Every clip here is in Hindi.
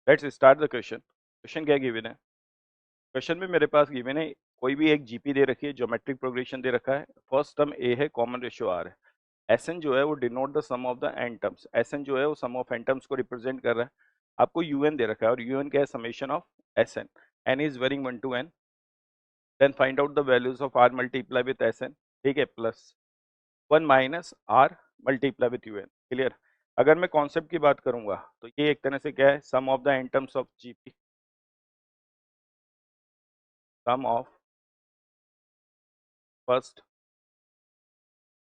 Let's start the question. Question क्या गिवन है? क्वेश्चन में मेरे पास गिवन है कोई भी एक जीपी दे रखी है, ज्योमेट्रिक प्रोग्रेशन दे रखा है। फर्स्ट टर्म ए है, कॉमन रेशियो आर है। एसएन जो है वो denote the sum of the N terms. SN जो है वो सम ऑफ एन टर्म्स को रिप्रेजेंट कर रहा है। आपको यूएन दे रखा है और यूएन क्या है? Summation of SN. N is varying 1 to n। Then find out the values of r multiply with SN. ठीक है, plus 1 minus r multiply with UN. Clear? अगर मैं कॉन्सेप्ट की बात करूंगा तो ये एक तरह से क्या है? Sum of the N terms of GP, sum of first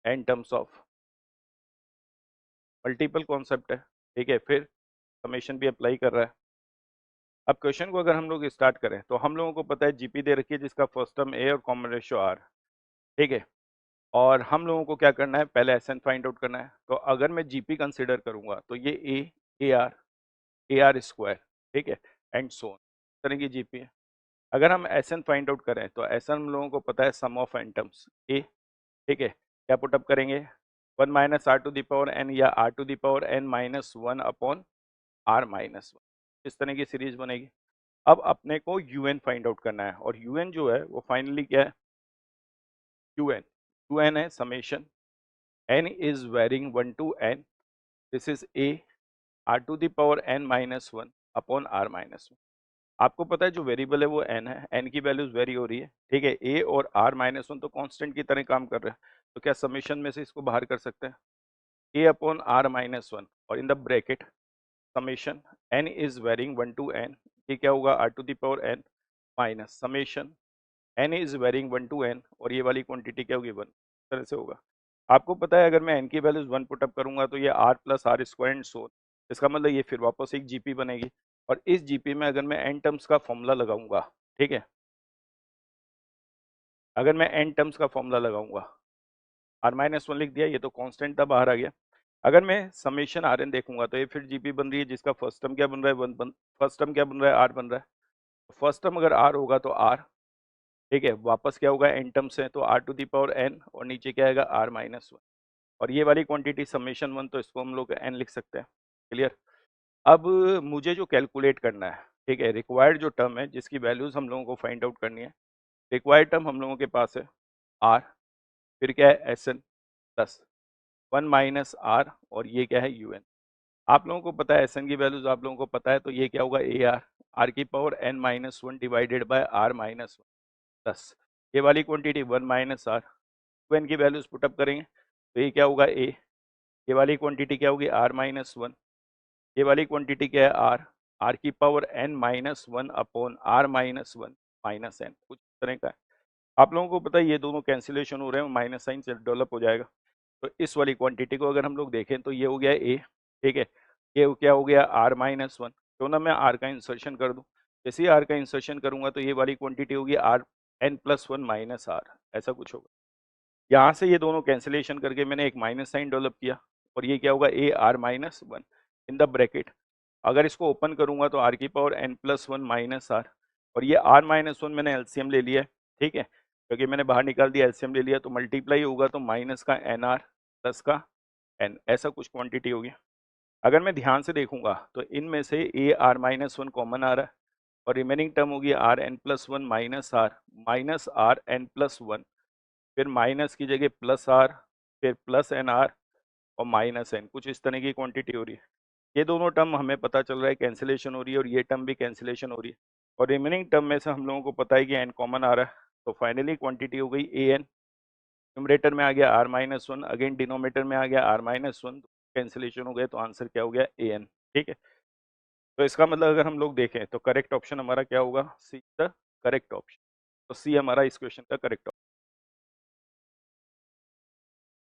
N terms of multiple concept है। ठीक है, फिर समेशन भी अप्लाई कर रहा है। अब क्वेश्चन को अगर हम लोग स्टार्ट करें तो हम लोगों को पता है जीपी दे रखी है जिसका फर्स्ट टर्म ए और कॉमन रेशियो आर। ठीक है, और हम लोगों को क्या करना है? पहले एसएन फाइंड आउट करना है। तो अगर मैं जीपी कंसीडर करूंगा तो ये ए आर स्क्वायर, ठीक है, एंड सो ऑन, इस तरह की जीपी है। अगर हम एसएन फाइंड आउट करें तो एसएन हम लोगों को पता है sum of N terms A. ठीक है, क्या पुटअप करेंगे? 1 minus R to the power N या R to the power N minus 1 upon are minus 1, इस तरह की सीरीज बनेगी। अब अपने को यूएन फाइंड आउट करना है और यूएन जो है वो फाइनली क्या है? यूएन यूएन है summation n is varying 1 to n। This is a r to the power N minus 1 upon are minus 1। आपको पता है जो वेरिएबल है वो एन है, एन की वैल्यूज वेरी हो रही है। ठीक है, ए और आर माइनस 1 तो कांस्टेंट की तरह काम कर रहे हैं। तो क्या समेशन में से इसको बाहर कर सकते हैं? ए अपॉन आर माइनस 1 और in the bracket summation n is varying 1 to n। ये क्या होगा? R to the power N minus summation n is varying 1 to n और ये वाली क्वांटिटी क्या होगी? 1। इस तरह से होगा। आपको पता है अगर मैं एन की वैल्यूज 1 पुटअप करूंगा तो ये r plus r square and so, इसका मतलब ये फिर वापस एक जीपी बनेगी। और इस जीपी में अगर मैं एन टर्म्स का फॉर्मूला लगाऊंगा, ठीक है, अगर मैं एन टर्म्स का फॉर्मूला लगाऊंगा, आर माइनस 1 लिख दिया, ये तो कांस्टेंट था, बाहर आ गया। अगर मैं समेशन आर एन देखूंगा तो ये फिर जीपी बन रही है जिसका फर्स्ट टर्म क्या बन रहा है? फर्स्ट टर्म क्या बन रहा है? आर बन रहा है। फर्स्ट टर्म अगर आर होगा तो आर, ठीक है, वापस क्या होगा? एन टर्म्स है तो r to the power n और नीचे क्या आएगा? R minus 1। और ये वाली क्वांटिटी समेशन 1 तो इसको हम लोग एन लिख सकते हैं। क्लियर? अब मुझे जो कैलकुलेट करना है, ठीक है, रिक्वायर्ड जो टर्म है जिसकी वैल्यूज हम लोगों को फाइंड आउट करनी है, रिक्वायर्ड टर्म हम लोगों के पास है आर, फिर क्या है? S n plus 1 minus r और ये क्या है? U N. आप लोगों को पता है एस एन की वैल्यूज आप लोगों को पता है, तो ये क्या होगा? ए आर, आर की power N minus 1 divided by r minus 1 plus ये वाली quantity 1 minus r. U N की वैल्यूज पुटअप करेंगे तो ये क्या होगा? ए, ये वाली क्वांटिटी क्या होगी? आर माइनस 1, ये वाली क्वांटिटी क्या है? आर, आर की power N minus 1 upon are minus 1 minus n, कुछ इस तरह का है। आप लोगों को पता है ये दोनों कैंसिलेशन हो रहे हैं, माइनस साइन से डेवलप हो जाएगा। तो इस वाली क्वांटिटी को अगर हम लोग देखें तो ये हो गया ए, ठीक है, ये क्या हो गया? R minus 1। क्यों ना मैं आर का इंसर्शन कर दूं, जैसे ही आर का इंसर्शन करूंगा तो ये वाली क्वांटिटी होगी r n plus 1 minus r, ऐसा कुछ होगा। यहाँ से ये दोनों कैंसिलेशन करके मैंने एक माइनस साइन डेवलप किया और ये क्या होगा? ए r minus 1 in the bracket. अगर इसको ओपन करूंगा तो आर की power n plus 1 minus r और ये आर माइनस 1 मैंने एलसीएम ले लिया है, ठीक है, क्योंकि मैंने बाहर निकाल दिया, एलसीएम ले लिया, तो मल्टीप्लाई होगा तो माइनस का एन आर प्लस का एन, ऐसा कुछ क्वांटिटी होगी। अगर मैं ध्यान से देखूंगा तो इनमें से ए आर माइनस 1 कॉमन आ रहा है और रिमेनिंग टर्म होगी r n plus 1 minus r n plus 1, फिर माइनस की जगह प्लस आर, फिर प्लस एन आर और माइनस एन, कुछ इस तरह की क्वांटिटी हो रही है। ये दोनों टर्म हमें पता चल रहा है कैंसिलेशन हो रही है और ये टर्म भी कैंसिलेशन हो रही है और रिमेनिंग टर्म में से हम लोगों को पता है कि एन कॉमन आ रहा है। तो फाइनली क्वांटिटी हो गई ए एन, न्यूमरेटर में आ गया आर माइनस 1, अगेन डिनोमिनेटर में आ गया आर माइनस 1, कैंसिलेशन हो गए तो आंसर क्या हो गया? A N. ठीक है, तो इसका मतलब अगर हम लोग देखें तो करेक्ट ऑप्शन हमारा क्या होगा? See the correct option. तो सी हमारा इस क्वेश्चन का करेक्ट